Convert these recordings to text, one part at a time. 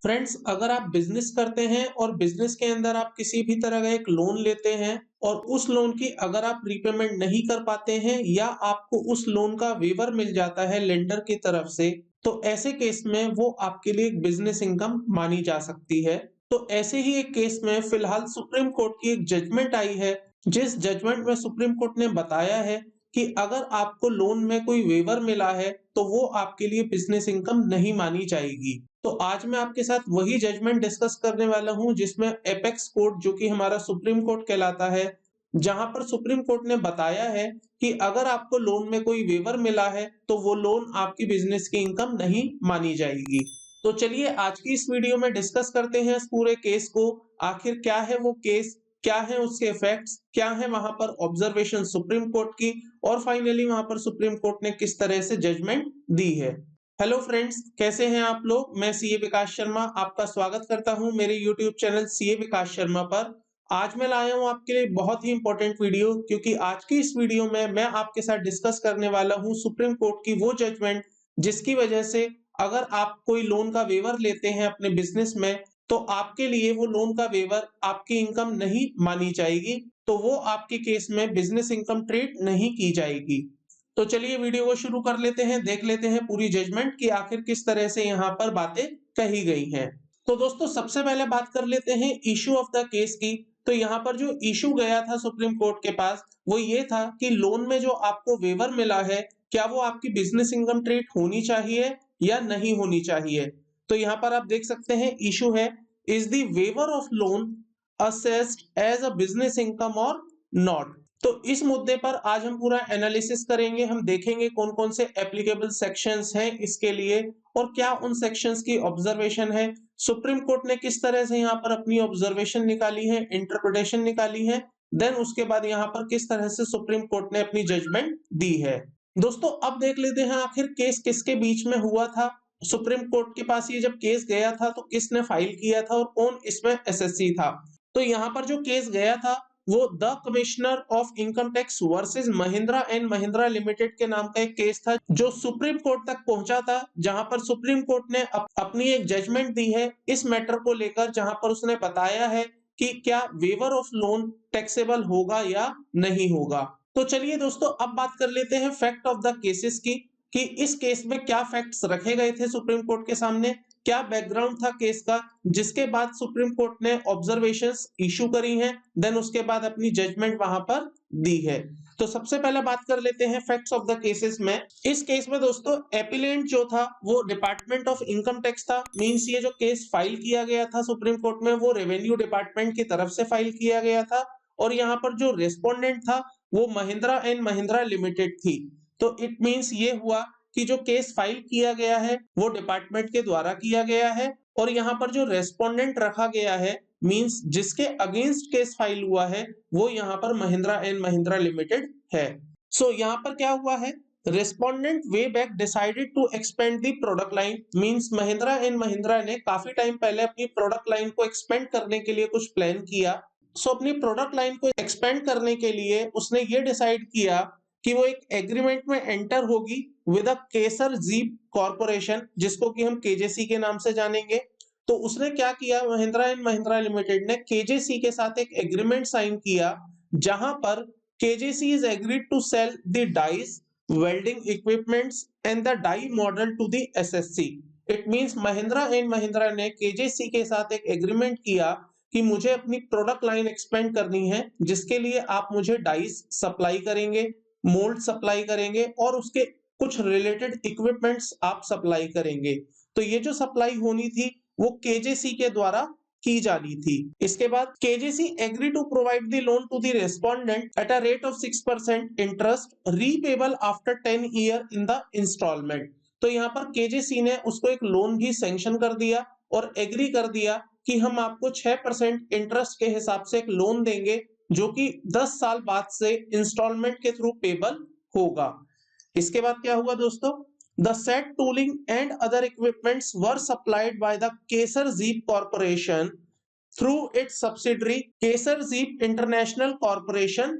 Friends, अगर आप business करते हैं और बिजनेस के अंदर आप किसी भी तरह का एक लोन लेते हैं और उस लोन की अगर आप रीपेमेंट नहीं कर पाते हैं या आपको उस लोन का वेवर मिल जाता है लेंडर की तरफ से, तो ऐसे केस में वो आपके लिए एक बिजनेस इनकम मानी जा सकती है। तो ऐसे ही एक केस में फिलहाल सुप्रीम कोर्ट की एक जजमेंट आई है, जिस जजमेंट में सुप्रीम कोर्ट ने बताया है कि अगर आपको लोन में कोई वेवर मिला है, तो वो आपके लिए बिजनेस इनकम नहीं मानी जाएगी। तो आज मैं आपके साथ वही जजमेंट डिस्कस करने वाला हूँ जिसमें एपेक्स कोर्ट जो कि हमारा सुप्रीम कोर्ट कहलाता है, जहां पर सुप्रीम कोर्ट ने बताया है कि अगर आपको लोन में कोई वेवर मिला है तो वो लोन आपकी बिजनेस की इनकम नहीं मानी जाएगी। तो चलिए आज की इस वीडियो में डिस्कस करते हैं इस पूरे केस को। आखिर क्या है वो केस, क्या है उसके इफेक्ट्स, क्या है वहां पर ऑब्जर्वेशन सुप्रीम कोर्ट की और फाइनली वहां पर सुप्रीम कोर्ट ने किस तरह से जजमेंट दी है। हेलो फ्रेंड्स, कैसे हैं आप लोग? मैं सीए विकास शर्मा आपका स्वागत करता हूं मेरे यूट्यूब चैनल सीए विकास शर्मा पर। आज मैं लाया हूं आपके लिए बहुत ही इंपॉर्टेंट वीडियो, क्योंकि आज की इस वीडियो में मैं आपके साथ डिस्कस करने वाला हूं सुप्रीम कोर्ट की वो जजमेंट जिसकी वजह से अगर आप कोई लोन का वेवर लेते हैं अपने बिजनेस में, तो आपके लिए वो लोन का वेवर आपकी इनकम नहीं मानी जाएगी, तो वो आपके केस में बिजनेस इनकम ट्रीट नहीं की जाएगी। तो चलिए वीडियो को शुरू कर लेते हैं, देख लेते हैं पूरी जजमेंट कि आखिर किस तरह से यहाँ पर बातें कही गई हैं। तो दोस्तों सबसे पहले बात कर लेते हैं इश्यू ऑफ द केस की। तो यहाँ पर जो इश्यू गया था सुप्रीम कोर्ट के पास, वो ये था कि लोन में जो आपको वेवर मिला है, क्या वो आपकी बिजनेस इनकम ट्रीट होनी चाहिए या नहीं होनी चाहिए। तो यहाँ पर आप देख सकते हैं इश्यू है, is the waiver of loan assessed as a business income और नॉट। तो इस मुद्दे पर आज हम पूरा एनालिसिस करेंगे, हम देखेंगे कौन-कौन से एप्लीकेबल सेक्शंस हैं इसके लिए और क्या उन सेक्शंस की ऑब्जर्वेशन है। सुप्रीम कोर्ट ने किस तरह से यहाँ पर अपनी ऑब्जर्वेशन निकाली है, इंटरप्रिटेशन निकाली है, देन उसके बाद यहाँ पर किस तरह से सुप्रीम कोर्ट ने अपनी जजमेंट दी है। दोस्तों अब देख लेते हैं आखिर केस किसके बीच में हुआ था। सुप्रीम कोर्ट के पास ये जब केस गया था तो किसने फाइल किया था और कौन इसमें एसएससी था। तो यहाँ पर जो केस गया था वो the commissioner of income tax versus Mahindra and Mahindra limited के नाम का एक केस था, जो सुप्रीम कोर्ट तक पहुंचा था, जहां पर सुप्रीम कोर्ट ने अपनी एक जजमेंट दी है इस मैटर को लेकर, जहां पर उसने बताया है कि क्या वेवर ऑफ लोन टैक्सेबल होगा या नहीं होगा। तो चलिए दोस्तों अब बात कर लेते हैं फैक्ट ऑफ द केसेस की, कि इस केस में क्या फैक्ट्स रखे गए थे सुप्रीम कोर्ट के सामने, क्या बैकग्राउंड था केस का, जिसके बाद सुप्रीम कोर्ट ने ऑब्जर्वेशंस इशू करी हैं, देन उसके बाद अपनी जजमेंट वहां पर दी है। तो सबसे पहले बात कर लेते हैं फैक्ट्स ऑफ द केसेस में। इस केस में दोस्तों एपिलेंट जो था वो डिपार्टमेंट ऑफ इनकम टैक्स था। मींस ये जो केस फाइल किया गया था सुप्रीम कोर्ट में वो रेवेन्यू डिपार्टमेंट की तरफ से फाइल किया गया था, और यहाँ पर जो रेस्पोंडेंट था वो महिंद्रा एंड महिंद्रा लिमिटेड थी। तो इट मींस ये हुआ कि जो केस फाइल किया गया है वो डिपार्टमेंट के द्वारा किया गया है, और यहाँ पर जो रेस्पोंडेंट रखा गया है, मींस जिसके अगेंस्ट केस फाइल हुआ है, वो यहाँ पर महिंद्रा एंड महिंद्रा लिमिटेड है। सो यहाँ पर क्या हुआ है, respondent way back decided to expand the product line. Means Mahindra and Mahindra ने काफी टाइम पहले अपनी प्रोडक्ट लाइन को एक्सपेंड करने के लिए कुछ प्लान किया। सो अपनी प्रोडक्ट लाइन को एक्सपेंड करने के लिए उसने ये डिसाइड किया कि वो एक एग्रीमेंट में एंटर होगी with a Kesar Jeep corporation, जिसको कि हम केजेसी के नाम से जानेंगे। तो उसने क्या किया, महिंद्रा एंड महिंद्रा लिमिटेड ने केजेसी के साथ एक एग्रीमेंट साइन किया, जहां पर KJC is agreed to sell the dies, welding equipments and the die model to the SSC. It means Mahindra and Mahindra ने केजेसी के साथ एक एग्रीमेंट किया कि मुझे अपनी प्रोडक्ट लाइन एक्सपेंड करनी है, जिसके लिए आप मुझे डाइस सप्लाई करेंगे, मोल्ड सप्लाई करेंगे और उसके कुछ रिलेटेड इक्विपमेंट्स आप सप्लाई करेंगे। तो ये जो सप्लाई होनी थी वो केजेसी के द्वारा की जानी थी। इसके बाद KJC agree to provide the loan to the respondent at a rate of 6% interest repayable after 10 year in the installment. तो यहाँ पर केजेसी ने उसको एक लोन भी सैंक्शन कर दिया और एग्री कर दिया कि हम आपको 6% इंटरेस्ट के हिसाब से एक लोन देंगे, जो कि 10 साल बाद से इंस्टॉलमेंट के थ्रू पेबल होगा। इसके बाद क्या हुआ दोस्तों, the set tooling and other equipments were supplied by the Kaiser Jeep Corporation through its subsidiary Kaiser Jeep International Corporation,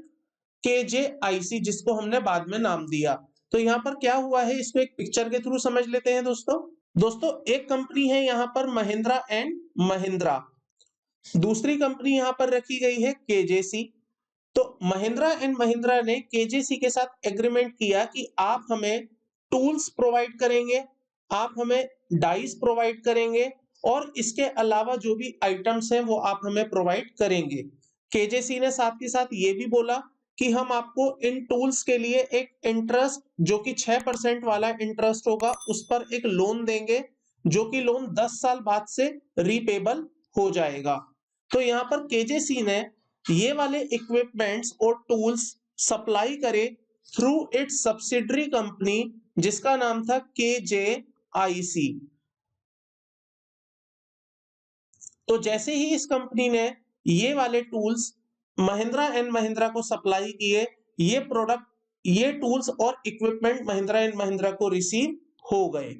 KJIC, जिसको हमने बाद में नाम दिया। तो यहाँ पर क्या हुआ है इसको एक पिक्चर के थ्रू समझ लेते हैं दोस्तों। दोस्तों एक कंपनी है यहाँ पर महिंद्रा एंड महिंद्रा, दूसरी कंपनी यहाँ पर रखी गई है केजेसी। तो महिंद्रा एंड महिंद्रा ने केजेसी के साथ एग्रीमेंट किया कि आप हमें टूल्स प्रोवाइड करेंगे, आप हमें डाइस प्रोवाइड करेंगे और इसके अलावा जो भी आइटम्स हैं वो आप हमें प्रोवाइड करेंगे। केजेसी ने साथ ही साथ ये भी बोला कि हम आपको इन टूल्स के लिए एक इंटरेस्ट जो कि 6% वाला इंटरेस्ट होगा उस पर एक लोन देंगे, जो कि लोन 10 साल बाद से रीपेबल हो जाएगा। तो यहाँ पर केजेसी ने ये वाले इक्विपमेंट्स और टूल्स सप्लाई करे थ्रू इट्स सब्सिडरी कंपनी जिसका नाम था केजेआईसी। तो जैसे ही इस कंपनी ने ये वाले टूल्स महिंद्रा एंड महिंद्रा को सप्लाई किए, ये प्रोडक्ट, ये टूल्स और इक्विपमेंट महिंद्रा एंड महिंद्रा को रिसीव हो गए।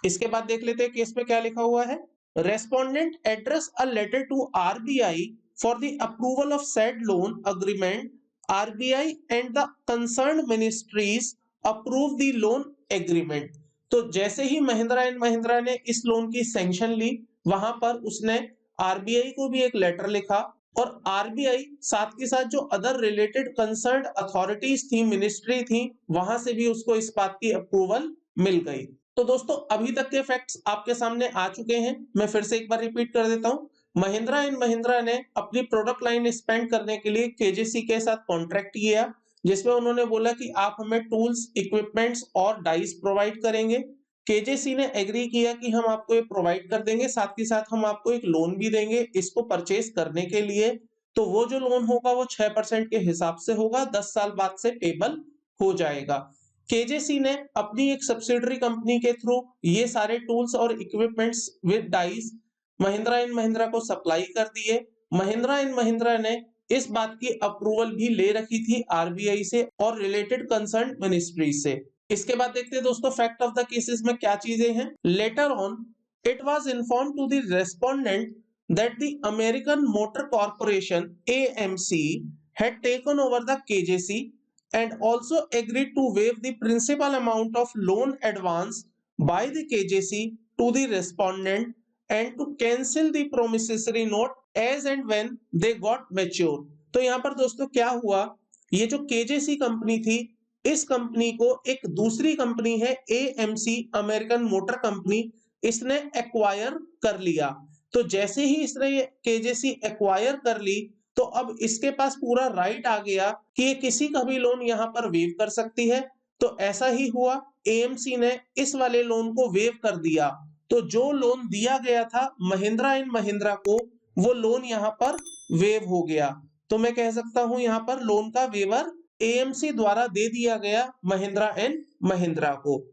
इसके बाद देख लेते हैं केस में क्या लिखा हुआ है। Respondent address a letter to RBI for the approval of said loan agreement, RBI and the concerned ministries approve the loan agreement. तो जैसे ही महिंद्रा एंड महिंद्रा ने इस लोन की सैंक्शन ली, वहां पर उसने आरबीआई को भी एक लेटर लिखा और आरबीआई साथ के साथ जो अदर रिलेटेड कंसर्न्ड अथॉरिटीज थी, मिनिस्ट्री थी, वहां से भी उसको इस बात की अप्रूवल मिल गई। तो दोस्तों अभी तक के फैक्ट्स आपके सामने आ चुके हैं, मैं फिर से एक बार रिपीट कर देता हूं। महिंद्रा एंड महिंद्रा ने अपनी प्रोडक्ट लाइन एक्सपेंड करने के लिए केजेसी के साथ कॉन्ट्रैक्ट किया, जिसमें उन्होंने बोला कि आप हमें टूल्स, इक्विपमेंट्स और डाइस प्रोवाइड करेंगे। केजेसी ने एग्री किया कि हम आपको ये प्रोवाइड कर देंगे, साथ ही साथ हम आपको एक लोन भी देंगे इसको परचेज करने के लिए। तो वो जो लोन होगा वो 6% के हिसाब से होगा, 10 साल बाद से पेबल हो जाएगा। केजेसी ने अपनी एक सब्सिडरी कंपनी के थ्रू ये सारे टूल्स और equipments with dice Mahindra and Mahindra को सप्लाई कर दिए। महिंद्रा एंड महिंद्रा ने इस बात की अप्रूवल भी ले रखी थी आरबीआई से और रिलेटेड कंसर्न मिनिस्ट्री से। इसके बाद देखते हैं दोस्तों फैक्ट ऑफ द केसेस में क्या चीजें हैं। Letter on it was informed to the respondent that the American motor corporation AMC had taken over the KJC and also agreed to waive the principal amount of loan advance by the KJC to the respondent and to cancel the promissory note as and when they got mature। तो यहाँ पर दोस्तों क्या हुआ, ये जो केजेसी company थी, इस कंपनी को एक दूसरी कंपनी है एएमसी, अमेरिकन मोटर कंपनी, इसने एक्वायर कर लिया। तो जैसे ही इसने ये केजेसी एक्वायर कर ली, तो अब इसके पास पूरा राइट आ गया कि ये किसी का भी लोन यहाँ पर वेव कर सकती है। तो ऐसा ही हुआ, एएमसी ने इस वाले लोन को वेव कर दिया। तो जो लोन दिया गया था महिंद्रा एंड महिंद्रा को, वो लोन यहाँ पर वेव हो गया। तो मैं कह सकता हूं यहाँ पर लोन का वेवर एएमसी द्वारा दे दिया गया महिंद्रा एंड महिंद्रा को।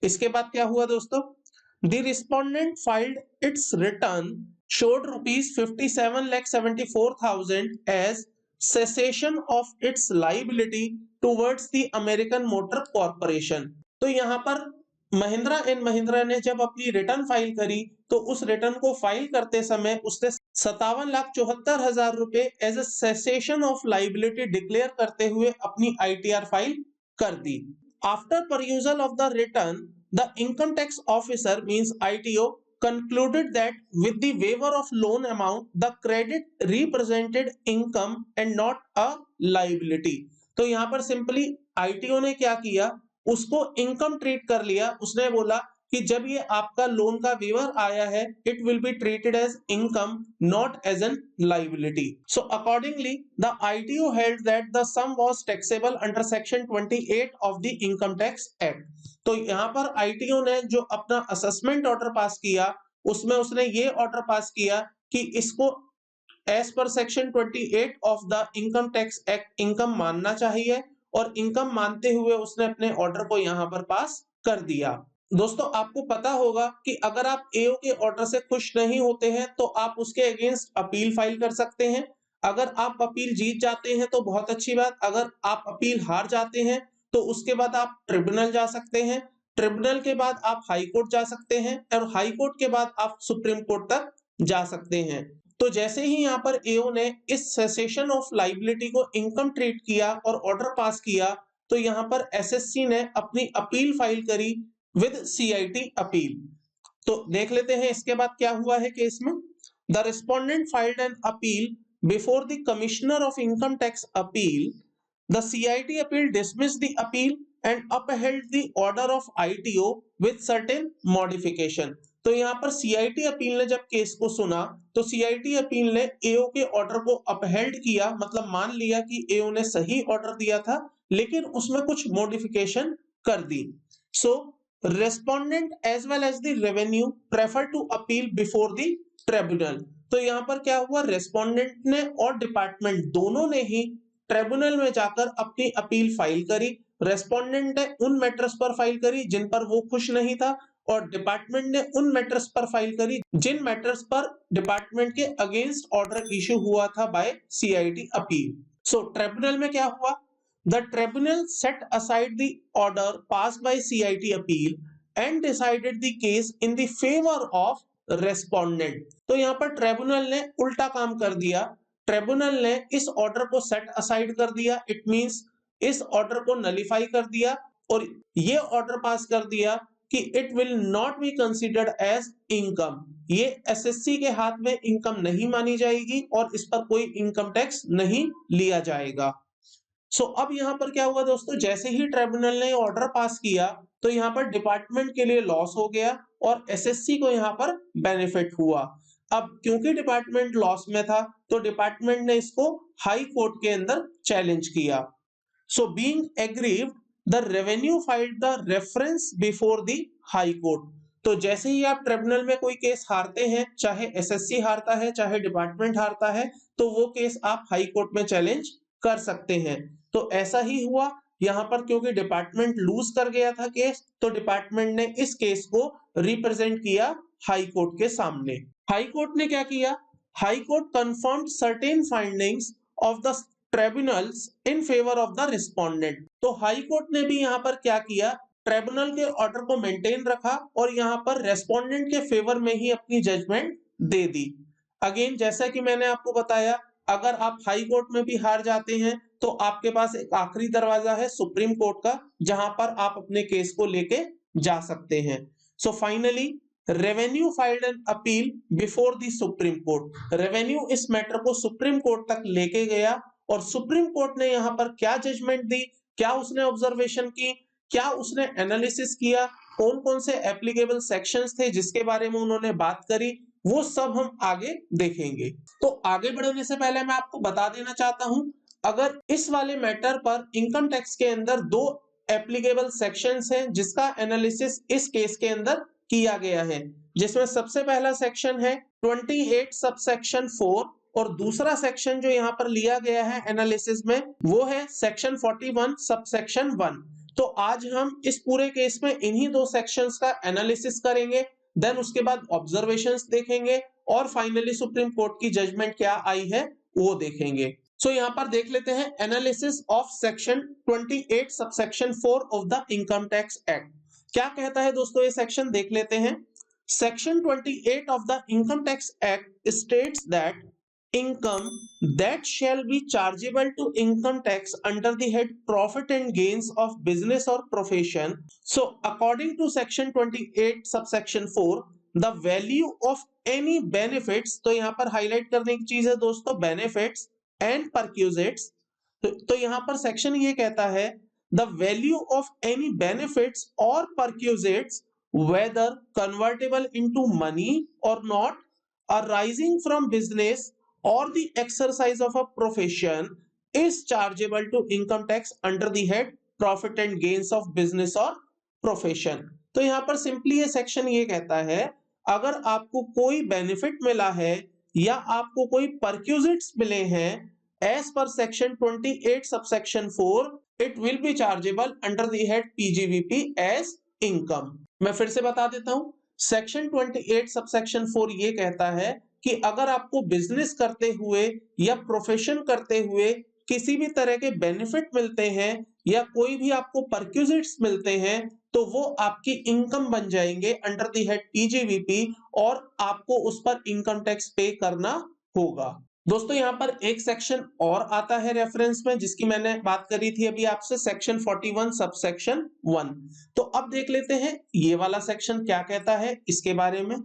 इसके बाद क्या हुआ दोस्तों, the respondent filed it's return showed rupees 57,74,000 as cessation of its liability towards the American Motor Corporation। तो यहाँ पर महिंद्रा एंड महिंद्रा ने जब अपनी रिटर्न फाइल करी, तो उस रिटर्न को फाइल करते समय उसने 57,74,000 रुपए as a cessation of liability declare करते हुए अपनी आईटीआर फाइल कर दी। After perusal of the return, the income tax officer means ITO concluded that with the waiver of loan amount, the credit represented income and not a liability। तो यहाँ पर simply ITO ने क्या किया, उसको income treat कर लिया। उसने बोला कि जब ये आपका लोन का वेवर आया है, it will be treated as income not as an liability. So accordingly the ITO held that the sum was taxable under section 28 of the income tax act. तो यहाँ पर आईटीओ ने जो अपना असेसमेंट ऑर्डर पास किया, उसमें उसने ये ऑर्डर पास किया कि इसको as per section 28 of the income tax act income मानना चाहिए, और इनकम मानते हुए उसने अपने ऑर्डर को यहाँ पर पास कर दिया। दोस्तों आपको पता होगा कि अगर आप एओ के ऑर्डर से खुश नहीं होते हैं तो आप उसके अगेंस्ट अपील फाइल कर सकते हैं। अगर आप अपील जीत जाते हैं तो बहुत अच्छी बात, अगर आप अपील हार जाते हैं तो उसके बाद आप ट्रिब्यूनल जा सकते हैं, ट्रिब्यूनल के बाद आप हाई कोर्ट जा सकते हैं, और हाई कोर्ट के बाद आप सुप्रीम कोर्ट तक जा सकते हैं। तो जैसे ही यहाँ पर एओ ने इस सेसेशन ऑफ लाइबिलिटी को इनकम ट्रीट किया और ऑर्डर पास किया, तो यहाँ पर एसएससी ने अपनी अपील फाइल करी विद सीआईटी अपील। तो देख लेते हैं इसके बाद क्या हुआ है केस में। The respondent filed an appeal before the commissioner of income tax appeal. The CIT appeal dismissed the appeal and upheld the order of ITO with certain modification। तो यहाँ पर CIT अपील ने जब केस को सुना तो CIT appeal ने AO के ऑर्डर को अपहेल्ड किया, मतलब मान लिया कि AO ने सही ऑर्डर दिया था लेकिन उसमें कुछ मॉडिफिकेशन कर दी। So respondent as well as the revenue prefer to appeal before the tribunal. तो यहाँ पर क्या हुआ, रेस्पोंडेंट ने और डिपार्टमेंट दोनों ने ही ट्रिब्यूनल में जाकर अपनी अपील फाइल करी। रेस्पोंडेंट ने उन मैटर्स पर फाइल करी जिन पर वो खुश नहीं था और डिपार्टमेंट ने उन मैटर्स पर फाइल करी जिन मैटर्स पर डिपार्टमेंट के अगेंस्ट ऑर्डर इश्यू हुआ था बाय CIT अपील। सो ट्रिब्यूनल में क्या हुआ, the tribunal set aside the order passed by CIT appeal and decided the case in the favour of respondent. तो यहाँ पर ट्रिब्यूनल ने उल्टा काम कर दिया, ट्रिब्यूनल ने इस ऑर्डर को सेट असाइड कर दिया, इट मींस इस ऑर्डर को नलिफाई कर दिया और ये ऑर्डर पास कर दिया कि it will not be considered as income. ये SSC के हाथ में इनकम नहीं मानी जाएगी और इस पर कोई इनकम टैक्स नहीं लिया जाएगा। सो अब यहाँ पर क्या हुआ दोस्तों, जैसे ही ट्रिब्यूनल ने ऑर्डर पास किया तो यहाँ पर डिपार्टमेंट के लिए लॉस हो गया और SSC को यहाँ पर बेनिफिट हुआ। अब क्योंकि डिपार्टमेंट लॉस में था तो डिपार्टमेंट ने इसको हाई कोर्ट के अंदर चैलेंज किया। So being aggrieved the revenue filed the reference before the high court. तो जैसे ही आप ट्रिब्यूनल में कोई केस हारते हैं, चाहे SSC हारता है चाहे डिपार्टमेंट हारता है, तो वो केस आप हाई कोर्ट में चैलेंज कर सकते हैं। तो ऐसा ही हुआ यहाँ पर, क्योंकि डिपार्टमेंट लूज कर गया था केस तो डिपार्टमेंट ने इस केस को रिप्रेजेंट किया हाई कोर्ट के सामने। हाई कोर्ट ने क्या किया, high court confirmed certain findings of the tribunals in favour of the respondent. तो हाई कोर्ट ने भी यहाँ पर क्या किया, ट्रिब्यूनल के ऑर्डर को मेंटेन रखा और यहाँ पर रेस्पोंडेंट के फेवर में ही अपनी जजमेंट दे दी। अगेन जैसा कि मैंने आपको बताया, अगर आप हाई कोर्ट में भी हार जाते हैं तो आपके पास एक आखिरी दरवाजा है सुप्रीम कोर्ट का, जहां पर आप अपने केस को लेके जा सकते हैं। So finally revenue filed an appeal before the supreme court. Revenue इस मैटर को सुप्रीम कोर्ट तक लेके गया और सुप्रीम कोर्ट ने यहाँ पर क्या जजमेंट दी, क्या उसने ऑब्जर्वेशन की, क्या उसने एनालिसिस किया, कौन कौन से एप्लीकेबल सेक्शंस थे जिसके बारे में उन्होंने बात करी, वो सब हम आगे देखेंगे। तो आगे बढ़ने से पहले मैं आपको बता देना चाहता हूं, अगर इस वाले मैटर पर इनकम टैक्स के अंदर दो एप्लीकेबल सेक्शंस हैं जिसका एनालिसिस इस केस के अंदर किया गया है, जिसमें सबसे पहला सेक्शन है 28 सबसेक्शन 4 और दूसरा सेक्शन जो यहाँ पर लिया गया है एनालिसिस में वो है सेक्शन 41 सबसेक्शन 1। तो आज हम इस पूरे केस में इन्हीं दो सेक्शंस का एनालिसिस करेंगे, देन उसके बाद ऑब्जर्वेशंस देखेंगे और फाइनली सुप्रीम कोर्ट की जजमेंट क्या आई है वो देखेंगे। सो यहाँ पर देख लेते हैं analysis of section 28 subsection 4 of the income tax act. क्या कहता है दोस्तों ये सेक्शन, देख लेते हैं। Section 28 of the income tax act states that income that shall be chargeable to income tax under the head profit and gains of business or profession. So according to section 28 subsection 4, the value of any benefits, तो यहाँ पर highlight करने की चीज है दोस्तों benefits and perquisites। तो यहाँ पर सेक्शन ये कहता है the value of any benefits or perquisites whether convertible into money or not arising from business or the exercise of a profession is chargeable to income tax under the head profit and gains of business or profession। तो यहाँ पर simply ये section ये कहता है, अगर आपको कोई बेनिफिट मिला है या आपको कोई परक्यूजिट्स मिले हैं as per section 28 subsection 4, it will be chargeable under the head PGBP as income. मैं फिर से बता देता हूं, सेक्शन 28 सबसेक्शन 4 ये कहता है कि अगर आपको बिजनेस करते हुए या प्रोफेशन करते हुए किसी भी तरह के बेनिफिट मिलते हैं या कोई भी आपको परक्यूजिट्स मिलते हैं तो वो आपकी इनकम बन जाएंगे अंडर द हेड PGBP और आपको उस पर इनकम टैक्स पे करना होगा। दोस्तों यहाँ पर एक सेक्शन और आता है रेफरेंस में, जिसकी मैंने बात करी थी अभी आपसे, सेक्शन 41 सबसेक्शन 1। तो अब देख लेते हैं ये वाला सेक्शन क्या कहता है इसके बारे में।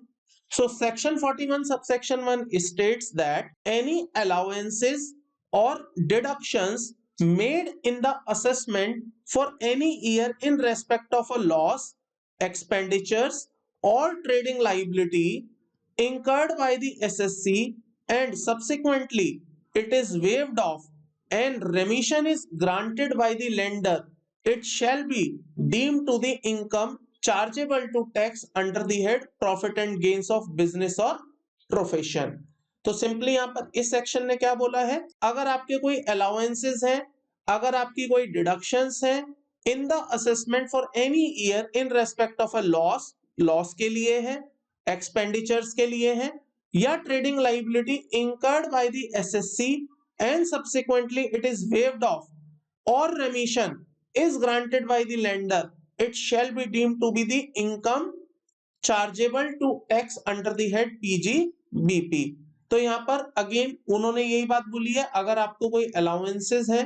So section 41 subsection 1 states that any allowances or deductions made in the assessment for any year in respect of a loss, expenditures or trading liability incurred by the SSC and subsequently it is waived off and remission is granted by the lender, it shall be deemed to the income chargeable to tax under the head profit and gains of business or profession। तो simply यहां पर इस section ने क्या बोला है, अगर आपके कोई अलाउंसेस हैं, अगर आपकी कोई डिडक्शंस हैं in the assessment for any year in respect of a loss, loss के लिए है, एक्सपेंडिचर्स के लिए है, या trading liability incurred by the assessee and subsequently it is waived of or remission is granted by the lender, it shall be deemed to be the income chargeable to tax under the head PGBP। तो यहाँ पर again उन्होंने यही बात बोली है, अगर आपको कोई अलाउंसेस है,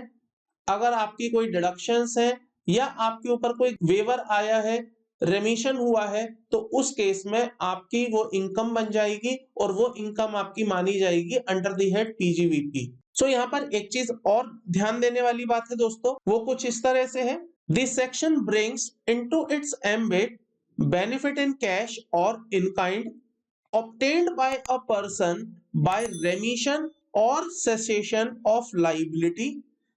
अगर आपकी कोई डिडक्शंस है, या आपके ऊपर कोई वेवर आया है, रेमिशन हुआ है, तो उस केस में आपकी वो इनकम बन जाएगी और वो इनकम आपकी मानी जाएगी अंडर द हेड पीजीवीपी। सो यहाँ पर एक चीज और ध्यान देने वाली बात है दोस्तों, वो कुछ इस तरह से है, this section brings into its ambit benefit in cash और in kind obtained by a person by remission or cessation of liability.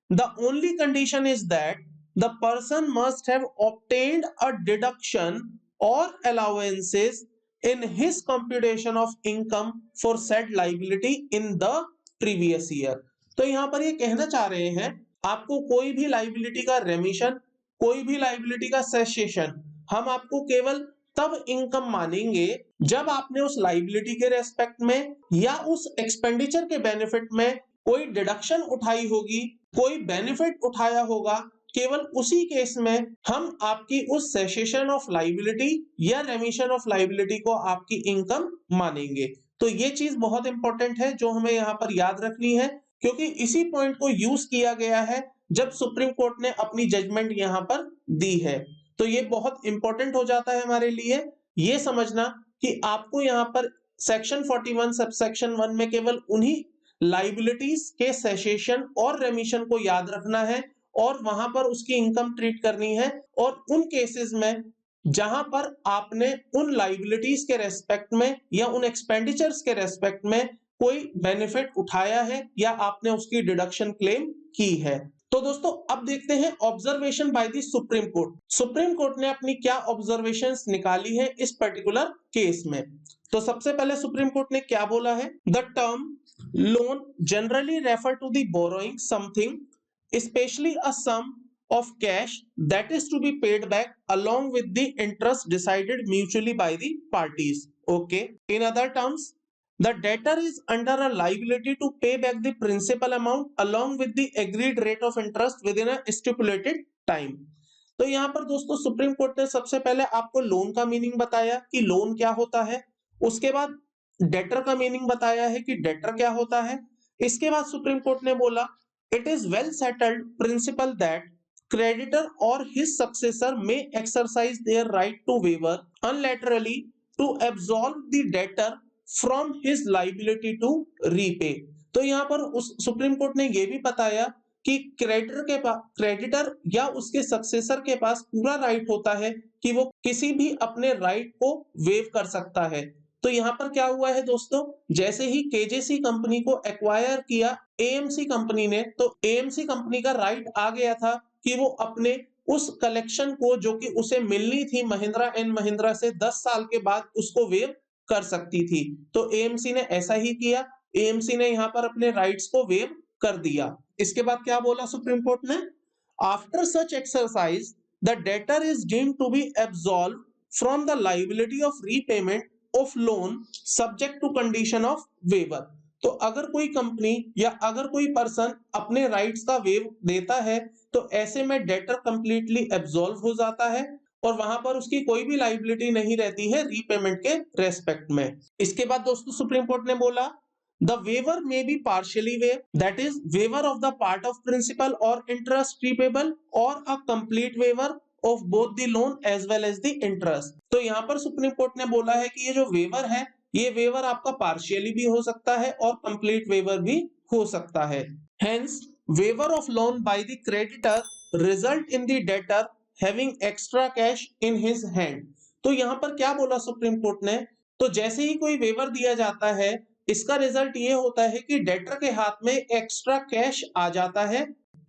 The only condition is that the person must have obtained a deduction or allowances in his computation of income for said liability in the previous year। तो यहां पर ये कहना चाह रहे हैं, आपको कोई भी लाइबिलिटी का रेमिशन, कोई भी लाइबिलिटी का सेसेशन, हम आपको केवल तब इनकम मानेंगे जब आपने उस लाइबिलिटी के रेस्पेक्ट में या उस एक्सपेंडिचर के बेनिफिट में कोई डिडक्शन उठाई होगी, कोई बेनिफिट उठाया होगा, केवल उसी केस में हम आपकी उस सेसेशन ऑफ लाइबिलिटी या रेमिशन ऑफ लाइबिलिटी को आपकी इनकम मानेंगे। तो ये चीज बहुत इंपॉर्टेंट है जो हमें यहाँ पर याद रखनी है, क्योंकि इसी पॉइंट को यूज किया गया है जब सुप्रीम कोर्ट ने अपनी जजमेंट यहाँ पर दी है। तो ये बहुत इंपॉर्टेंट हो जाता है हमारे लिए ये समझना कि आपको यहाँ पर सेक्शन 41 सबसेक्शन 1 में केवल उन्हीं लाइबिलिटीज के सेसेशन और रेमिशन को याद रखना है और वहां पर उसकी इनकम ट्रीट करनी है, और उन केसेस में जहां पर आपने उन लाइबिलिटीज के रेस्पेक्ट में या उन एक्सपेंडिचर्स के रेस्पेक्ट में कोई बेनिफिट उठाया है या आपने उसकी डिडक्शन क्लेम की है। तो दोस्तों अब देखते हैं observation bye the supreme court. Supreme court ने अपनी क्या ऑब्जर्वेशंस निकाली है इस पर्टिकुलर केस में। तो सबसे पहले सुप्रीम कोर्ट ने क्या बोला है, the term loan generally refer to the borrowing something specially a sum of cash that is to be paid back along with the interest decided mutually by the parties। Okay, in other terms, the debtor is under a liability to pay back the principal amount along with the agreed rate of interest within a stipulated time। तो यहाँ पर दोस्तों supreme court ने सबसे पहले आपको loan का meaning बताया कि लोन क्या होता है, उसके बाद डेटर का मीनिंग बताया है कि डेटर क्या होता है, इसके बाद सुप्रीम कोर्ट ने बोला it is well settled principal that creditor or his successor may exercise their right to waiver unilaterally to absolve the debtor from his liability to repay। तो यहाँ पर उस सुप्रीम कोर्ट ने यह भी बताया कि क्रेडिटर या उसके सक्सेसर के पास पूरा राइट होता है कि वो किसी भी अपने राइट को वेव कर सकता है। तो यहाँ पर क्या हुआ है दोस्तों, जैसे ही केजेसी कंपनी को एक्वायर किया एएमसी कंपनी ने, तो एएमसी कंपनी का राइट आ गया था कि वो अपने उस कलेक्शन को जो कि उसे मिलनी थी महिंद्रा एंड महिंद्रा से 10 साल के बाद उसको वेव कर सकती थी। तो एएमसी ने ऐसा ही किया, एएमसी ने यहाँ पर अपने राइट्स को वेव कर दिया। इसके बाद क्या बोला सुप्रीम कोर्ट ने, after such exercise the debtor is deemed to be absolve from the liability of repayment of loan subject to condition of waiver. तो अगर कोई कंपनी या अगर कोई पर्सन अपने राइट्स का वेव देता है तो ऐसे में डेटर कंप्लीटली एब्सॉल्व हो जाता है और वहां पर उसकी कोई भी लाइबिलिटी नहीं रहती है रीपेमेंट के रेस्पेक्ट में। इसके बाद दोस्तों सुप्रीम कोर्ट ने बोला The waiver may be partially waived, that is waiver of the part of principal or interest repayable, or a complete waiver of both the loan as well as the interest. तो यहाँ पर supreme court ने बोला है कि ये जो waiver है, ये वेवर आपका पार्शियली भी हो सकता है और कंप्लीट वेवर भी हो सकता है। Hence, waiver of loan by the creditor result in the debtor having extra cash in his hand। तो यहाँ पर क्या बोला सुप्रीम कोर्ट ने, तो जैसे ही कोई वेवर दिया जाता है, इसका रिजल्ट ये होता है कि डेटर के हाथ में एक्स्ट्रा कैश आ जाता है।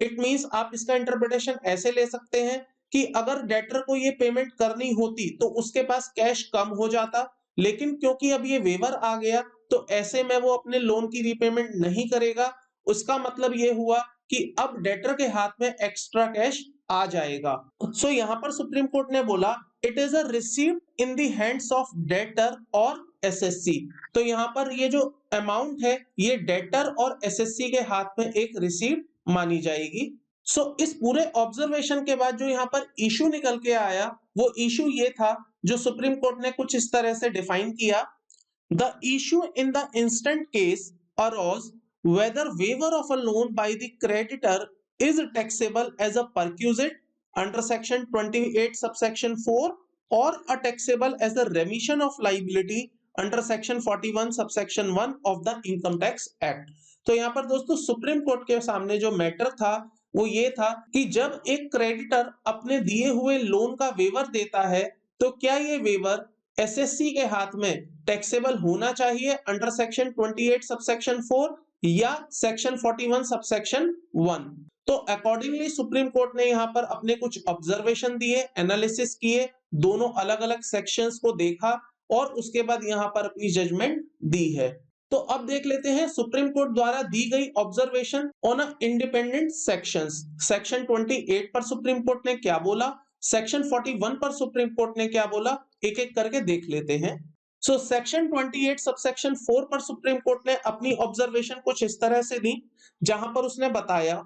इट मींस आप इसका इंटरप्रिटेशन ऐसे ले सकते हैं कि अगर डेटर को ये पेमेंट करनी होती तो उसके पास कैश कम हो जाता, लेकिन क्योंकि अब ये वेवर आ गया तो ऐसे में वो अपने लोन की रीपेमेंट नहीं करेगा। उसका मतलब ये हुआ कि अब डेटर के हाथ में एक्स्ट्रा कैश आ जाएगा। सो यहाँ पर सुप्रीम कोर्ट ने बोला it is a received in the hands of debtor और एसएससी। तो यहाँ पर ये जो अमाउंट है ये डेटर और एसएससी के हाथ में एक रिसीप्ट मानी जाएगी। इस पूरे ऑब्जर्वेशन के बाद जो यहाँ पर इशू निकल के आया वो इशू ये था जो सुप्रीम कोर्ट ने कुछ इस तरह से डिफाइन किया। The issue in the instant case arose whether waiver of a loan by the creditor is taxable as a perquisite under section 28 subsection 4 or a taxable as a remission of liability under section 41 subsection 1 of the income tax act. तो यहाँ पर दोस्तों supreme court के सामने जो matter था वो ये था कि जब एक क्रेडिटर अपने दिए हुए लोन का वेवर देता है तो क्या ये वेवर एसएससी के हाथ में टैक्सेबल होना चाहिए अंडर सेक्शन 28 सबसेक्शन 4 या सेक्शन 41 सबसेक्शन 1। तो अकॉर्डिंगली सुप्रीम कोर्ट ने यहाँ पर अपने कुछ ऑब्जर्वेशन दिए, एनालिसिस किए, दोनों अलग अलग सेक्शंस को देखा और उसके बाद यहाँ पर अपनी जजमेंट दी है। तो अब देख लेते हैं सुप्रीम कोर्ट द्वारा दी गई observation on a independent sections. Section 28 पर सुप्रीम कोर्ट ने क्या बोला, सेक्शन 41 पर सुप्रीम कोर्ट ने क्या बोला, एक एक करके देख लेते हैं। सेक्शन 28 सबसेक्शन 4 पर सुप्रीम कोर्ट ने अपनी ऑब्जर्वेशन कुछ इस तरह से दी, जहां पर उसने बताया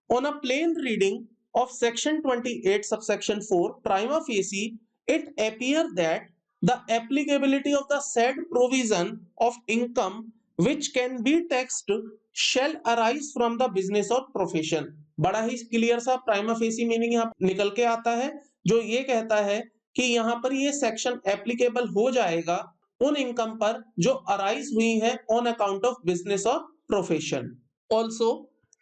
on a plain reading of section 28 subsection 4 prima facie it appear that the applicability of the said provision of income which can be taxed shall arise from the business or profession। बड़ा ही clear सा prima facie meaning यहाँ निकल के आता है जो ये कहता है कि यहाँ पर ये सेक्शन एप्लीकेबल हो जाएगा उन इनकम पर जो अराइज हुई है ऑन अकाउंट ऑफ बिजनेस और profession. Also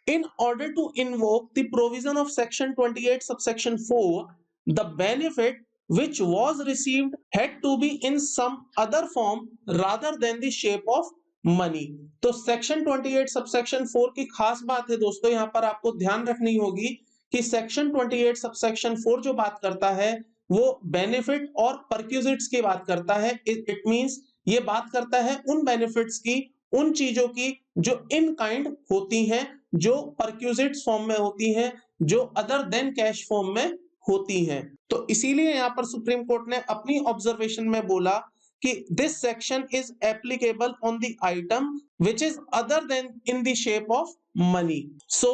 in order to invoke the provision of section 28 subsection 4 the benefit which was received had to be in some other form rather than the shape of money। तो section 28 subsection 4 की खास बात है दोस्तों, यहाँ पर आपको ध्यान रखनी होगी कि सेक्शन 28 सबसेक्शन 4 जो बात करता है वो बेनिफिट और परक्यूजिट्स की बात करता है। इट मींस ये बात करता है उन बेनिफिट्स की, उन चीजों की जो इन काइंड होती हैं, जो परक्यूजिट्स फॉर्म में होती हैं, जो अदर देन कैश फॉर्म में होती हैं। तो इसीलिए यहाँ पर सुप्रीम कोर्ट ने अपनी ऑब्जर्वेशन में बोला कि this section is applicable on the item which is other than in the shape of money. So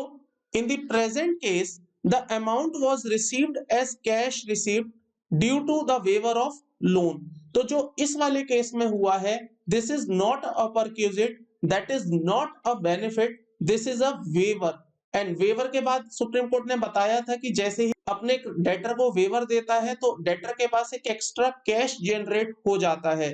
in the present case the amount was received as cash received due to the waiver of loan. तो जो इस वाले case में हुआ है this is not a perquisite, that is not a benefit, this is a waiver. And waiver के बाद supreme court ने बताया था कि जैसे ही अपने डेटर को वेवर देता है तो डेटर के पास एक एक्स्ट्रा कैश जनरेट हो जाता है।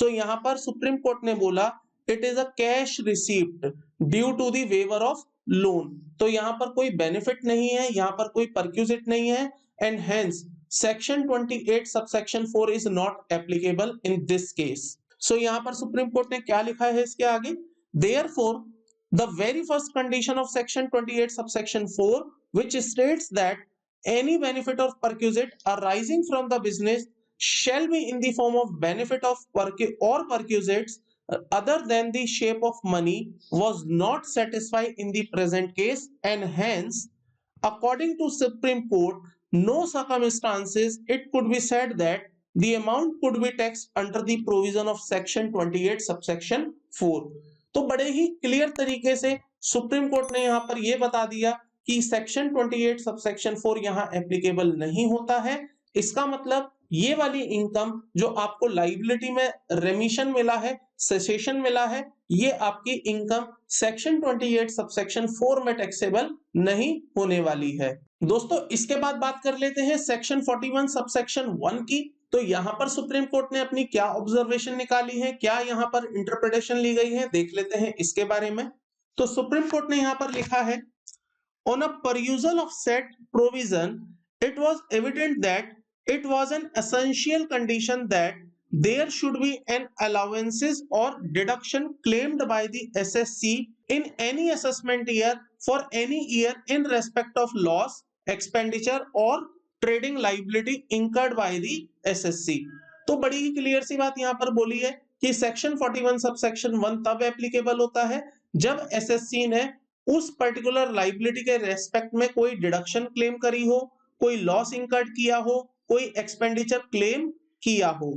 यहाँ पर सुप्रीम कोर्ट ने बोला it is a cash received due to the waiver of loan. तो यहाँ पर कोई बेनिफिट नहीं है, यहाँ पर कोई परक्यूजिट नहीं है and hence section 28 subsection 4 is not applicable in this case. यहाँ पर सुप्रीम कोर्ट ने क्या लिखा है इसके आगे, therefore the very first condition of section 28 subsection 4 which states that any benefit of perquisite arising from the business shall be in the form of benefit of perquisites other than the shape of money was not satisfied in the present case and hence according to Supreme Court no circumstances it could be said that the amount could be taxed under the provision of section 28 subsection 4। तो बड़े ही clear तरीके से supreme court ने यहाँ पर यह बता दिया कि सेक्शन 28 सबसेक्शन 4 यहाँ एप्लीकेबल नहीं होता है। इसका मतलब ये वाली इनकम जो आपको लाइबिलिटी में रेमिशन मिला है सेसेशन मिला है, ये आपकी इनकम सेक्शन 28 सबसेक्शन 4 में टैक्सेबल नहीं होने वाली है। दोस्तों इसके बाद बात कर लेते हैं सेक्शन 41 सबसेक्शन 1 की। तो यहाँ पर सुप्रीम कोर्ट ने अपनी क्या ऑब्जर्वेशन निकाली है, क्या यहाँ पर इंटरप्रिटेशन ली गई है, देख लेते हैं इसके बारे में। तो सुप्रीम कोर्ट ने यहाँ पर लिखा है, on a perusal of said provision, it was evident that it was an essential condition that there should be an allowances or deduction claimed by the SSC in any assessment year for any year in respect of loss, expenditure or trading liability incurred by the SSC। तो बड़ी ही clear सी बात यहाँ पर बोली है कि section 41 sub section 1 तब applicable होता है जब एसएससी ने उस पर्टिकुलर लाइबिलिटी के रेस्पेक्ट में कोई डिडक्शन क्लेम करी हो, कोई लॉस इंकर्ड किया हो, कोई एक्सपेंडिचर क्लेम किया हो।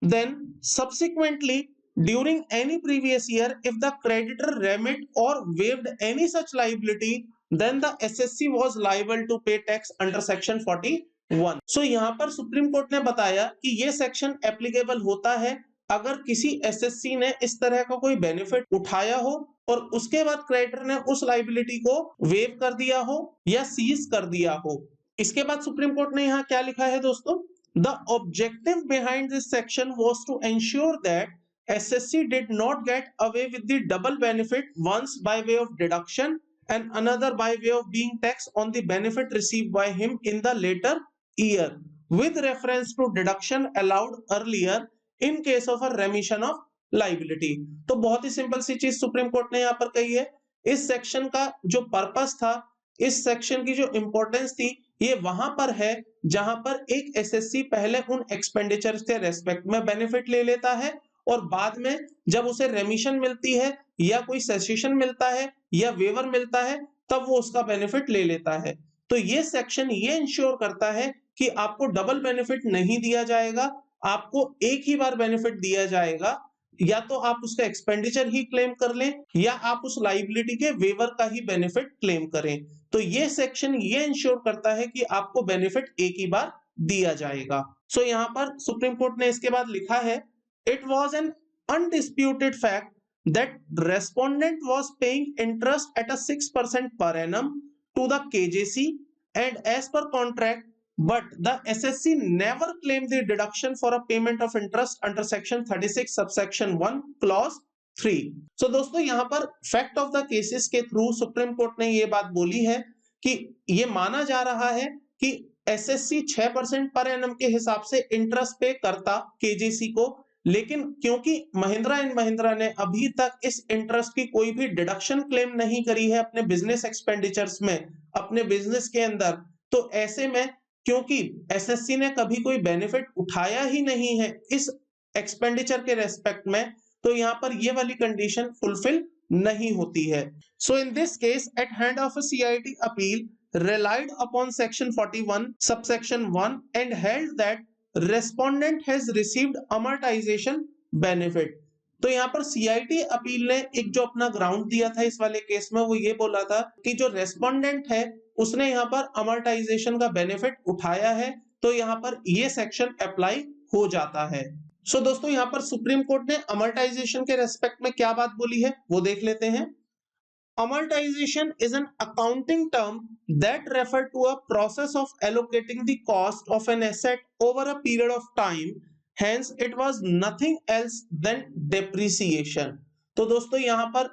Then subsequently during any previous year if the creditor remit और waived any such liability then the SSC was liable to pay tax under section 41। So यहाँ पर सुप्रीम कोर्ट ने बताया कि ये सेक्शन एप्लीकेबल होता है अगर किसी एसएससी ने इस तरह का कोई बेनिफिट उठाया हो और उसके बाद क्रेडिटर ने उस लाइबिलिटी को वेव कर दिया हो या सीज कर दिया हो। इसके बाद सुप्रीम कोर्ट ने यहाँ क्या लिखा है दोस्तों, the objective behind this section was to ensure that SSC did not get away with the double benefit once by way of deduction and another by way of being tax on the benefit received by him in the latter year with reference to deduction allowed earlier in case of a remission of liability. तो बहुत ही simple सी चीज supreme court ने यहाँ पर कही है। इस section का जो पर्पस था, इस सेक्शन की जो इंपॉर्टेंस थी, ये वहां पर है जहां पर एक एसएससी पहले उन एक्सपेंडिचर के रेस्पेक्ट में बेनिफिट ले लेता है और बाद में जब उसे रेमिशन मिलती है या कोई सेसेशन मिलता है या वेवर मिलता है तब वो उसका बेनिफिट ले लेता है। तो ये सेक्शन ये इंश्योर करता है कि आपको डबल बेनिफिट नहीं दिया जाएगा, आपको एक ही बार बेनिफिट दिया जाएगा, या तो आप उसका एक्सपेंडिचर ही क्लेम कर लें या आप उस लाइबिलिटी के वेवर का ही बेनिफिट क्लेम करें। तो ये सेक्शन ये इंश्योर करता है कि आपको बेनिफिट एक ही बार दिया जाएगा। सो यहाँ पर सुप्रीम कोर्ट ने इसके बाद लिखा है, it was an undisputed fact that respondent was paying interest at a 6% per annum to the KJC and as per contract but the SSC never claimed the deduction for a payment of interest under section 36 subsection 1 clause 3। so दोस्तों यहाँ पर fact of the cases के through supreme court ने ये बात बोली है कि ये माना जा रहा है कि एसएससी 6% पर एनम के हिसाब से इंटरेस्ट पे करता केजेसी को, लेकिन क्योंकि महिंद्रा एंड महिंद्रा ने अभी तक इस इंटरेस्ट की कोई भी डिडक्शन क्लेम नहीं करी है अपने बिजनेस एक्सपेंडिचर्स में, अपने बिजनेस के अंदर, तो ऐसे में क्योंकि एसएससी ने कभी कोई बेनिफिट उठाया ही नहीं है इस एक्सपेंडिचर के रेस्पेक्ट में, तो यहाँ पर ये वाली कंडीशन फुलफिल नहीं होती है। So in this case at hand of a CIT appeal relied upon section 41 subsection 1 and held that respondent has received amortisation benefit. तो यहाँ पर सीआईटी अपील ने एक जो अपना ग्राउंड दिया था इस वाले केस में, वो ये बोला था कि जो रेस्पोंडेंट है उसने यहाँ पर अमर्टाइजेशन का बेनिफिट उठाया है, तो यहाँ पर ये सेक्शन अप्लाई हो जाता है। सो दोस्तों यहाँ पर सुप्रीम कोर्ट ने अमर्टाइजेशन के रेस्पेक्ट में क्या बात बोली है वो देख लेते हैं। Amortization is an accounting term that refers to a process of allocating the cost of an asset over a period of time. Hence, it was nothing else than depreciation. तो दोस्तों यहाँ पर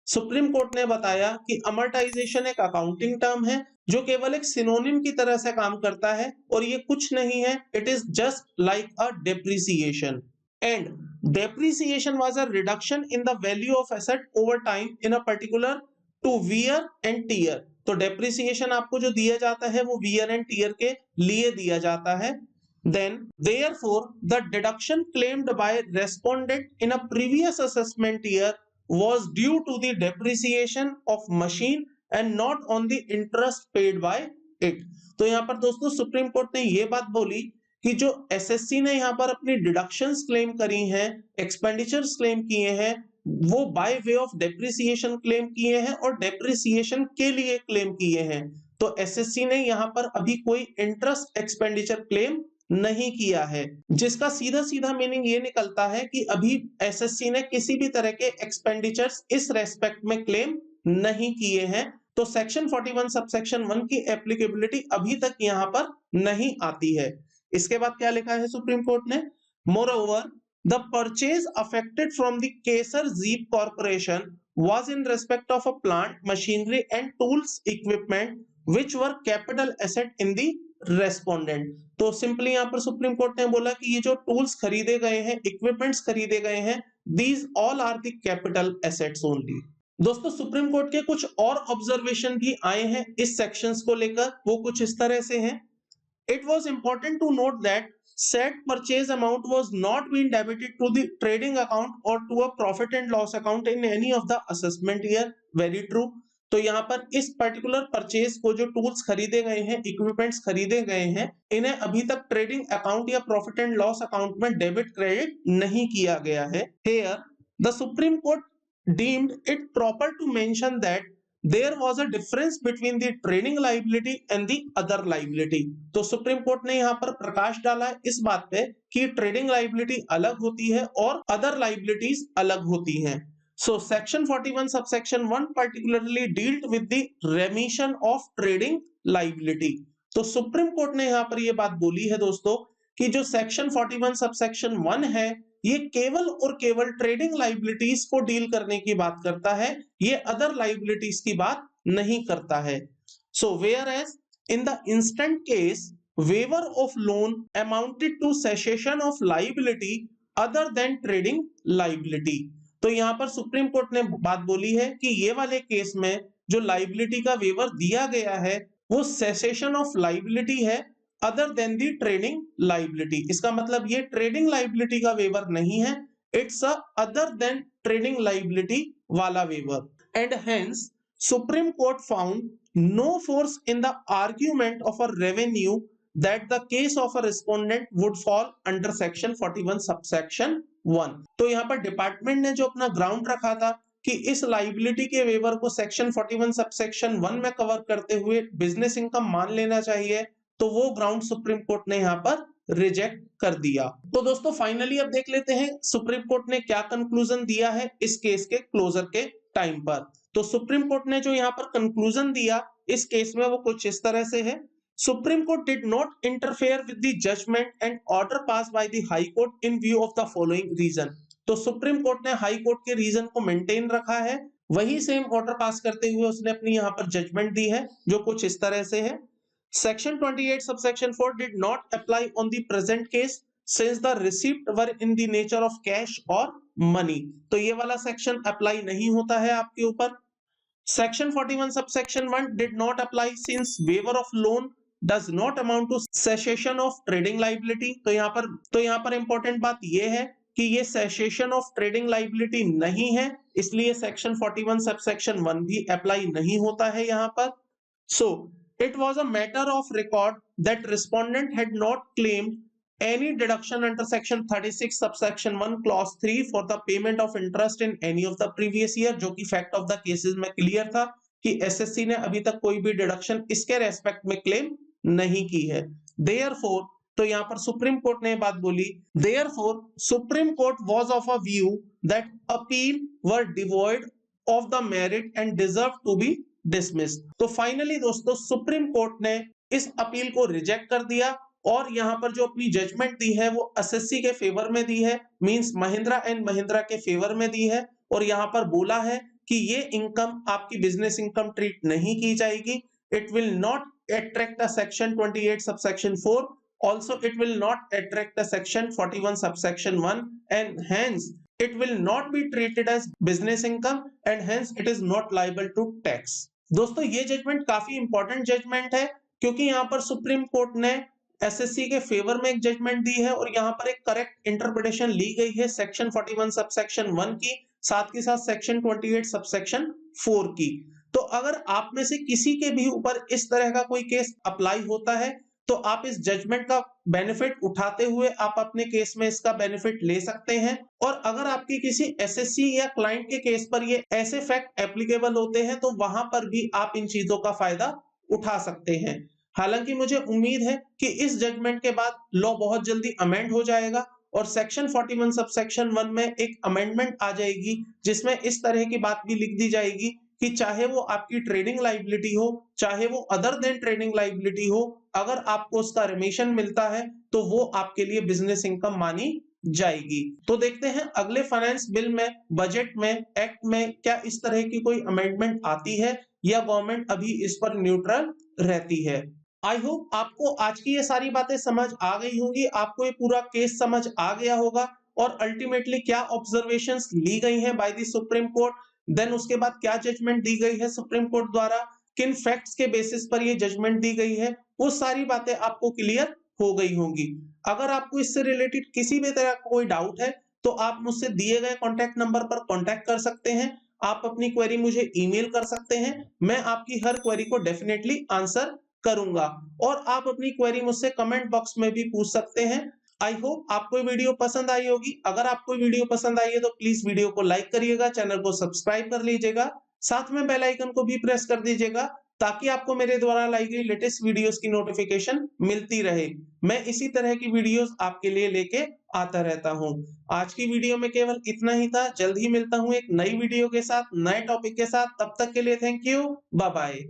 सुप्रीम कोर्ट ने बताया कि अमर्टाइजेशन एक accounting term है जो केवल एक सिनोनिम की तरह से काम करता है और ये कुछ नहीं है, it is just like a depreciation. And depreciation was a reduction in the value of asset over time in a particular to wear and tear. तो डेप्रिसिएशन आपको जो दिया जाता है वो वियर एंड टीयर के लिए दिया जाता है। Then, therefore, the deduction claimed by respondent in a previous assessment year was due to the depreciation of machine and not on the interest paid by it। तो यहाँ पर दोस्तों सुप्रीम कोर्ट ने ये बात बोली कि जो एसएससी ने यहाँ पर अपनी डिडक्शंस क्लेम करी हैं, एक्सपेंडिचर्स क्लेम किए हैं, वो bye way of depreciation claim किए हैं और डेप्रिसिएशन के लिए क्लेम किए हैं। तो एसएससी ने यहाँ पर अभी कोई इंटरेस्ट एक्सपेंडिचर क्लेम नहीं किया है, जिसका सीधा सीधा मीनिंग ये निकलता है कि अभी एसएससी ने किसी भी तरह के एक्सपेंडिचर्स इस रेस्पेक्ट में क्लेम नहीं किए हैं। तो सेक्शन 41 सबसेक्शन 1 की एप्लीकेबिलिटी अभी तक यहाँ पर नहीं आती है। इसके बाद क्या लिखा है सुप्रीम कोर्ट ने, moreover the purchase affected from the Kaiser Jeep corporation was in respect of a plant, machinery and tools equipment which were capital asset in the respondent। तो सिंपली यहाँ पर सुप्रीम कोर्ट ने बोला कि ये जो tools खरीदे गए हैं, इक्विपमेंट्स खरीदे गए हैं, these all are the capital assets only। दोस्तों सुप्रीम कोर्ट के कुछ और ऑब्जर्वेशन भी आए हैं इस सेक्शंस को लेकर, वो कुछ इस तरह से हैं। It was important to note that said purchase amount was not being debited to the trading account or to a profit and loss account in any of the assessment year। Very true। तो यहाँ पर इस particular purchase को, जो tools खरीदे गए हैं, equipments खरीदे गए हैं, इन्हें अभी तक ट्रेडिंग अकाउंट या प्रॉफिट एंड लॉस अकाउंट में डेबिट क्रेडिट नहीं किया गया है। Here the Supreme Court deemed it proper to mention that there was a difference between the trading liability and the other liability। तो सुप्रीम कोर्ट ने यहाँ पर प्रकाश डाला है इस बात पे कि ट्रेडिंग लाइबिलिटी अलग होती है और अदर लाइबिलिटीज अलग होती हैं। So section 41 subsection 1 particularly dealt with the remission of trading liability। तो सुप्रीम कोर्ट ने यहाँ पर ये बात बोली है दोस्तों कि जो सेक्शन 41 सबसेक्शन 1 है, ये केवल और केवल ट्रेडिंग लाइबिलिटीज को डील करने की बात करता है, ये अदर लाइबिलिटीज की बात नहीं करता है। So whereas in the instant case waiver of loan amounted to cessation of liability other than trading liability. तो यहाँ पर सुप्रीम कोर्ट ने बात बोली है कि ये वाले केस में जो लाइबिलिटी का वेवर दिया गया है वो सेसेशन ऑफ लाइबिलिटी है other than the trading liability. इसका मतलब ये ट्रेडिंग लाइबिलिटी का वेवर नहीं है, it's a other than trading liability वाला waiver. And hence supreme court found no force in the argument of a revenue that the case of a respondent would fall under section 41 subsection 1। तो यहाँ पर department ने जो अपना ground रखा था कि इस लाइबिलिटी के वेवर को सेक्शन 41 सबसेक्शन 1 में कवर करते हुए बिजनेस इनकम मान लेना चाहिए, तो वो ग्राउंड सुप्रीम कोर्ट ने यहाँ पर रिजेक्ट कर दिया। तो दोस्तों फाइनली अब देख लेते हैं सुप्रीम कोर्ट ने क्या कंक्लूजन दिया है इस केस के क्लोजर के टाइम पर। तो सुप्रीम कोर्ट ने जो यहाँ पर कंक्लूजन दिया इस केस में वो कुछ इस तरह से है, Supreme Court did not interfere with the judgment and order passed by the High Court in view of the following reason। तो सुप्रीम कोर्ट ने हाई कोर्ट के रीजन को मेंटेन रखा है, वही सेम ऑर्डर पास करते हुए उसने अपनी यहाँ पर जजमेंट दी है जो कुछ इस तरह से है। Section 28 subsection 4 did not apply on the present case since the receipt were in the nature of cash or money। तो ये वाला सेक्शन अप्लाई नहीं होता है आपके ऊपर। Section 41 subsection 1 did not apply since waiver of loan does not amount to cessation of trading liability। तो यहाँ पर इंपॉर्टेंट बात ये है कि ये cessation of trading liability नहीं है, इसलिए section 41 subsection 1 भी अप्लाई नहीं होता है यहाँ पर। So it was a matter of record that respondent had not claimed any deduction under section 36 subsection 1 clause 3 for the payment of interest in any of the previous year, जो कि fact of the cases में clear था कि SSC ने अभी तक कोई भी डिडक्शन इसके रेस्पेक्ट में क्लेम नहीं की है। Therefore, तो यहाँ पर सुप्रीम कोर्ट ने बात बोली, Therefore, Supreme Court was of a view that appeal were devoid of the merit and deserve to be dismissed। तो फाइनली दोस्तों सुप्रीम कोर्ट ने इस अपील को रिजेक्ट कर दिया और यहाँ पर जो अपनी जजमेंट दी है वो एसएससी के फेवर में दी है, मींस महिंद्रा एंड महिंद्रा के फेवर में दी है और यहाँ पर बोला है कि ये इनकम आपकी बिजनेस इनकम ट्रीट नहीं की जाएगी। It will not attract a section 28 subsection 4, also it will not attract a section 41 subsection 1 and hence it will not be treated as business income and hence it is not liable to tax। दोस्तों ये judgement काफी important judgement है क्योंकि यहाँ पर supreme court ने SSC के favour में एक जजमेंट दी है और यहाँ पर एक करेक्ट इंटरप्रिटेशन ली गई है सेक्शन 41 सबसेक्शन 1 की, साथ के साथ सेक्शन 28 सबसेक्शन 4 की। तो अगर आप में से किसी के भी ऊपर इस तरह का कोई केस अप्लाई होता है तो आप इस जजमेंट का बेनिफिट उठाते हुए आप अपने केस में इसका बेनिफिट ले सकते हैं। और अगर आपकी किसी एसएससी या क्लाइंट के केस पर ये ऐसे फैक्ट एप्लीकेबल होते हैं तो वहां पर भी आप इन चीजों का फायदा उठा सकते हैं। हालांकि मुझे उम्मीद है कि इस जजमेंट के बाद लॉ बहुत जल्दी अमेंड हो जाएगा और सेक्शन 41 सब सेक्शन 1 में एक अमेंडमेंट आ जाएगी जिसमें इस तरह की बात भी लिख दी जाएगी कि चाहे वो आपकी ट्रेडिंग लायबिलिटी हो, चाहे वो अदर देन ट्रेडिंग लायबिलिटी हो, अगर आपको उसका रिमिशन मिलता है तो वो आपके लिए बिजनेस इनकम मानी जाएगी। तो देखते हैं अगले फाइनेंस बिल में, बजट में, एक्ट में क्या इस तरह की कोई अमेंडमेंट आती है या गवर्नमेंट अभी इस पर न्यूट्रल रहती है। आई होप आपको आज की ये सारी बातें समझ आ गई होंगी, आपको ये पूरा केस समझ आ गया होगा और अल्टीमेटली क्या ऑब्जर्वेशंस ली गई हैं by the supreme court, then उसके बाद क्या जजमेंट दी गई है सुप्रीम कोर्ट द्वारा, किन फैक्ट्स के बेसिस पर ये जजमेंट दी गई है, वो सारी बातें आपको क्लियर हो गई होंगी। अगर आपको इससे रिलेटेड किसी भी तरह का कोई डाउट है तो आप मुझसे दिए गए कॉन्टैक्ट नंबर पर कॉन्टैक्ट कर सकते हैं। आप अपनी क्वेरी मुझे ईमेल कर सकते हैं, मैं आपकी हर क्वेरी को डेफिनेटली आंसर करूंगा और आप अपनी क्वेरी मुझसे कमेंट बॉक्स में भी पूछ सकते हैं। आई होप आपको ये वीडियो पसंद आई होगी। अगर आपको वीडियो पसंद आई है तो प्लीज वीडियो को लाइक करिएगा, चैनल को सब्सक्राइब कर लीजिएगा, साथ में बेल आइकन को भी प्रेस कर दीजिएगा ताकि आपको मेरे द्वारा लाई गई लेटेस्ट वीडियोस की नोटिफिकेशन मिलती रहे। मैं इसी तरह की वीडियोस आपके लिए लेके आता रहता हूँ। आज की वीडियो में केवल इतना ही था। जल्द ही मिलता हूँ एक नई वीडियो के साथ, नए टॉपिक के साथ। तब तक के लिए थैंक यू, बाय बाय।